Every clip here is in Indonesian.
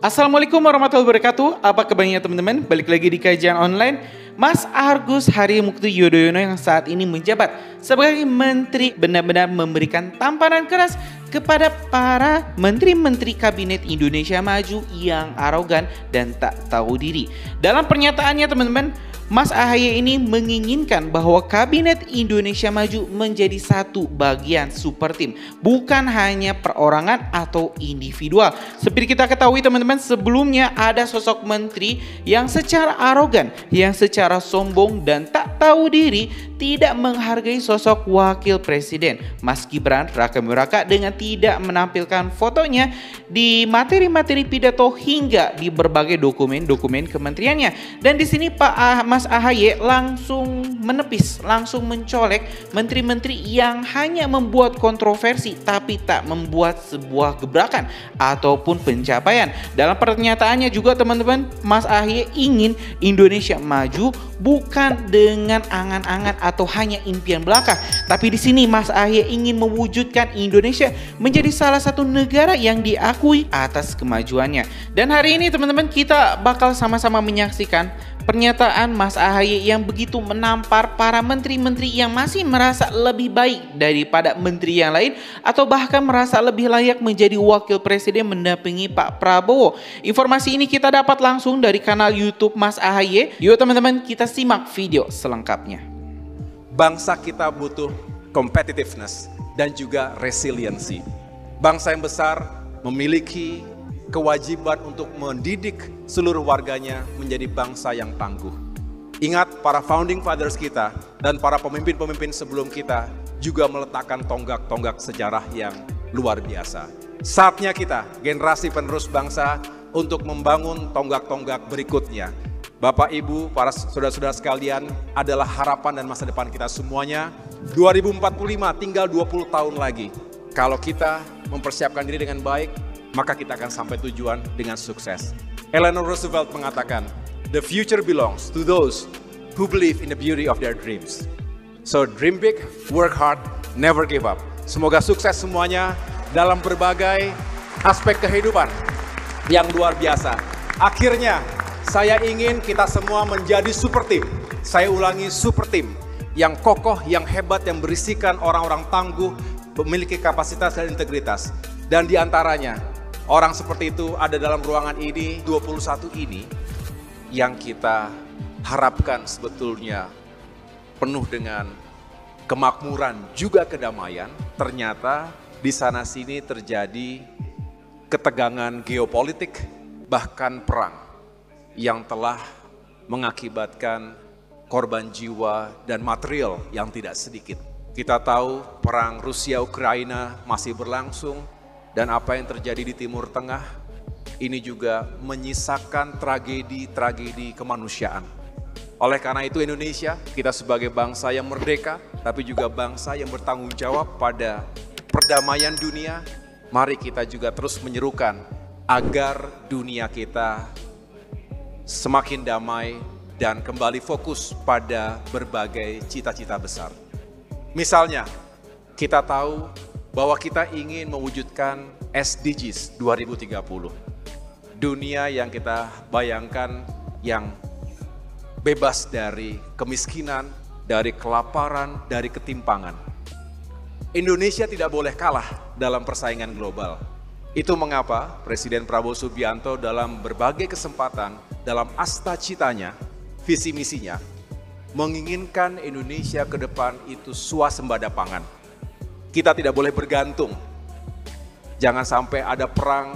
Assalamualaikum warahmatullahi wabarakatuh. Apa kabarnya teman-teman? Balik lagi di kajian online. Mas Argus Hari Mukti Yudhoyono yang saat ini menjabat sebagai menteri benar-benar memberikan tamparan keras kepada para menteri-menteri kabinet Indonesia Maju yang arogan dan tak tahu diri. Dalam pernyataannya teman-teman, Mas AHY ini menginginkan bahwa kabinet Indonesia Maju menjadi satu bagian super tim, bukan hanya perorangan atau individual. Seperti kita ketahui teman-teman, sebelumnya ada sosok menteri yang secara arogan, yang secara sombong dan tak tahu diri tidak menghargai sosok wakil presiden Mas Gibran Raka-Buming Raka dengan tidak menampilkan fotonya di materi-materi pidato hingga di berbagai dokumen-dokumen kementeriannya. Dan di sini Mas AHY langsung menepis, langsung mencolek menteri-menteri yang hanya membuat kontroversi tapi tak membuat sebuah gebrakan ataupun pencapaian. Dalam pernyataannya juga teman-teman, Mas AHY ingin Indonesia maju bukan dengan angan-angan atau hanya impian belaka, tapi di sini Mas AHY ingin mewujudkan Indonesia menjadi salah satu negara yang diakui atas kemajuannya. Dan hari ini teman-teman, kita bakal sama-sama menyaksikan pernyataan Mas AHY yang begitu menampar para menteri-menteri yang masih merasa lebih baik daripada menteri yang lain atau bahkan merasa lebih layak menjadi wakil presiden mendampingi Pak Prabowo. Informasi ini kita dapat langsung dari kanal YouTube Mas AHY. Yuk teman-teman, kita simak video selengkapnya. Bangsa kita butuh competitiveness dan juga resiliensi. Bangsa yang besar memiliki kewajiban untuk mendidik seluruh warganya menjadi bangsa yang tangguh. Ingat, para founding fathers kita dan para pemimpin-pemimpin sebelum kita juga meletakkan tonggak-tonggak sejarah yang luar biasa. Saatnya kita, generasi penerus bangsa, untuk membangun tonggak-tonggak berikutnya. Bapak, Ibu, para saudara-saudara sekalian, adalah harapan dan masa depan kita semuanya. 2045 tinggal 20 tahun lagi. Kalau kita mempersiapkan diri dengan baik, maka kita akan sampai tujuan dengan sukses. Eleanor Roosevelt mengatakan, "The future belongs to those who believe in the beauty of their dreams." So dream big, work hard, never give up. Semoga sukses semuanya dalam berbagai aspek kehidupan yang luar biasa. Akhirnya, saya ingin kita semua menjadi super team. Saya ulangi, super team yang kokoh, yang hebat, yang berisikan orang-orang tangguh, memiliki kapasitas dan integritas. Dan diantaranya, orang seperti itu ada dalam ruangan ini, 21 ini, yang kita harapkan sebetulnya penuh dengan kemakmuran juga kedamaian. Ternyata di sana sini terjadi ketegangan geopolitik, bahkan perang yang telah mengakibatkan korban jiwa dan material yang tidak sedikit. Kita tahu perang Rusia-Ukraina masih berlangsung, dan apa yang terjadi di Timur Tengah ini juga menyisakan tragedi-tragedi kemanusiaan. Oleh karena itu Indonesia, kita sebagai bangsa yang merdeka, tapi juga bangsa yang bertanggung jawab pada perdamaian dunia, mari kita juga terus menyerukan agar dunia kita semakin damai dan kembali fokus pada berbagai cita-cita besar. Misalnya, kita tahu bahwa kita ingin mewujudkan SDGs 2030. Dunia yang kita bayangkan yang bebas dari kemiskinan, dari kelaparan, dari ketimpangan. Indonesia tidak boleh kalah dalam persaingan global. Itu mengapa Presiden Prabowo Subianto dalam berbagai kesempatan, dalam asta citanya, visi misinya, menginginkan Indonesia ke depan itu swasembada pangan. Kita tidak boleh bergantung. Jangan sampai ada perang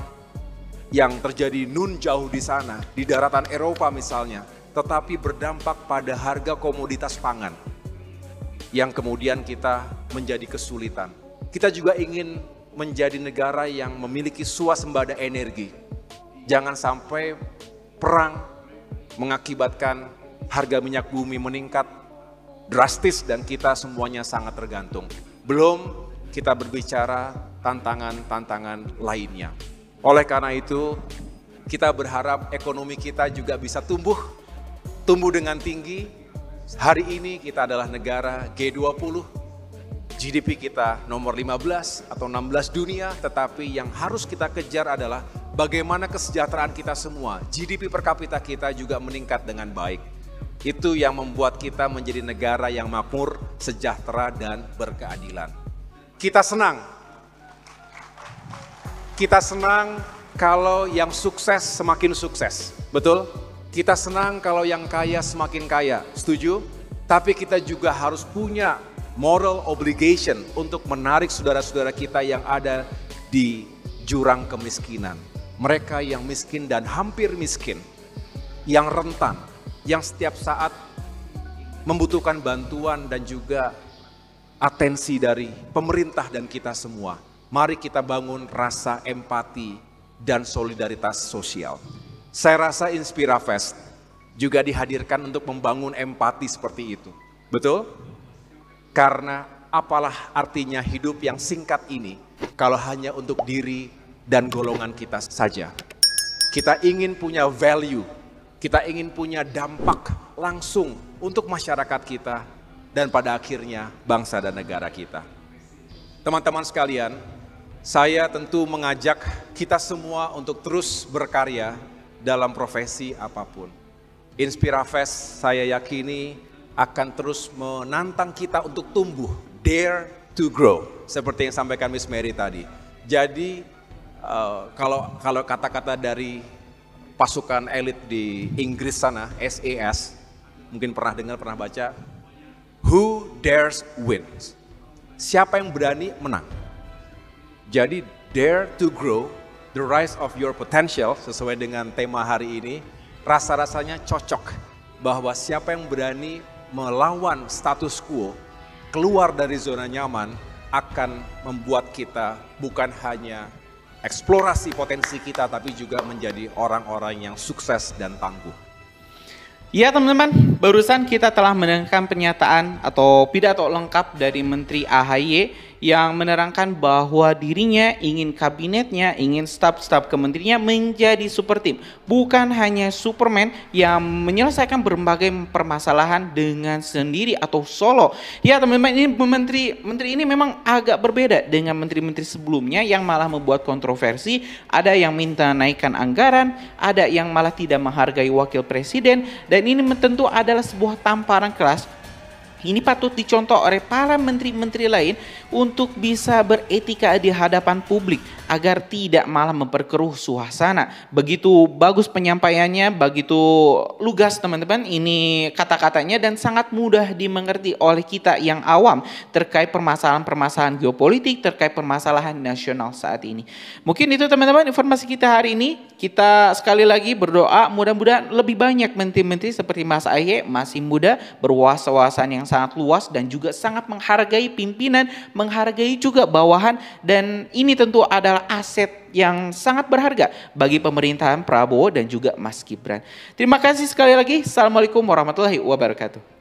yang terjadi nun jauh di sana, di daratan Eropa misalnya, tetapi berdampak pada harga komoditas pangan yang kemudian kita menjadi kesulitan. Kita juga ingin menjadi negara yang memiliki swasembada energi. Jangan sampai perang mengakibatkan harga minyak bumi meningkat drastis dan kita semuanya sangat tergantung. Belum kita berbicara tantangan-tantangan lainnya. Oleh karena itu, kita berharap ekonomi kita juga bisa tumbuh dengan tinggi. Hari ini kita adalah negara G20, GDP kita nomor 15 atau 16 dunia, tetapi yang harus kita kejar adalah bagaimana kesejahteraan kita semua, GDP per kapita kita juga meningkat dengan baik. Itu yang membuat kita menjadi negara yang makmur, sejahtera, dan berkeadilan. Kita senang kalau yang sukses semakin sukses, betul? Kita senang kalau yang kaya semakin kaya, setuju? Tapi kita juga harus punya moral obligation untuk menarik saudara-saudara kita yang ada di jurang kemiskinan. Mereka yang miskin dan hampir miskin, yang rentan, yang setiap saat membutuhkan bantuan dan juga atensi dari pemerintah dan kita semua. Mari kita bangun rasa empati dan solidaritas sosial. Saya rasa Inspirafest juga dihadirkan untuk membangun empati seperti itu. Betul? Karena apalah artinya hidup yang singkat ini kalau hanya untuk diri dan golongan kita saja. Kita ingin punya value, kita ingin punya dampak langsung untuk masyarakat kita dan pada akhirnya bangsa dan negara kita. Teman-teman sekalian, saya tentu mengajak kita semua untuk terus berkarya dalam profesi apapun. Inspirafest saya yakini akan terus menantang kita untuk tumbuh, dare to grow, seperti yang sampaikan Miss Mary tadi. Jadi kalau kata-kata dari pasukan elit di Inggris sana, SAS, mungkin pernah dengar, pernah baca, who dares wins. Siapa yang berani menang. Jadi dare to grow, the rise of your potential, sesuai dengan tema hari ini, rasa-rasanya cocok bahwa siapa yang berani melawan status quo, keluar dari zona nyaman, akan membuat kita bukan hanya eksplorasi potensi kita, tapi juga menjadi orang-orang yang sukses dan tangguh. Ya teman-teman, barusan kita telah mendengarkan pernyataan atau pidato lengkap dari Menteri AHY yang menerangkan bahwa dirinya ingin kabinetnya, ingin staf-staf kementeriannya menjadi super tim. Bukan hanya Superman yang menyelesaikan berbagai permasalahan dengan sendiri atau solo. Ya teman-teman, ini menteri ini memang agak berbeda dengan menteri-menteri sebelumnya yang malah membuat kontroversi. Ada yang minta naikkan anggaran, ada yang malah tidak menghargai wakil presiden. Dan ini tentu adalah sebuah tamparan keras. Ini patut dicontoh oleh para menteri-menteri lain untuk bisa beretika di hadapan publik agar tidak malah memperkeruh suasana. Begitu bagus penyampaiannya, begitu lugas teman-teman ini kata-katanya dan sangat mudah dimengerti oleh kita yang awam terkait permasalahan-permasalahan geopolitik, terkait permasalahan nasional saat ini. Mungkin itu teman-teman informasi kita hari ini. Kita sekali lagi berdoa mudah-mudahan lebih banyak menteri-menteri seperti Mas AHY, masih muda, berwawasan yang sangat luas dan juga sangat menghargai pimpinan, menghargai juga bawahan, dan ini tentu adalah aset yang sangat berharga bagi pemerintahan Prabowo dan juga Mas Gibran. Terima kasih sekali lagi. Assalamualaikum warahmatullahi wabarakatuh.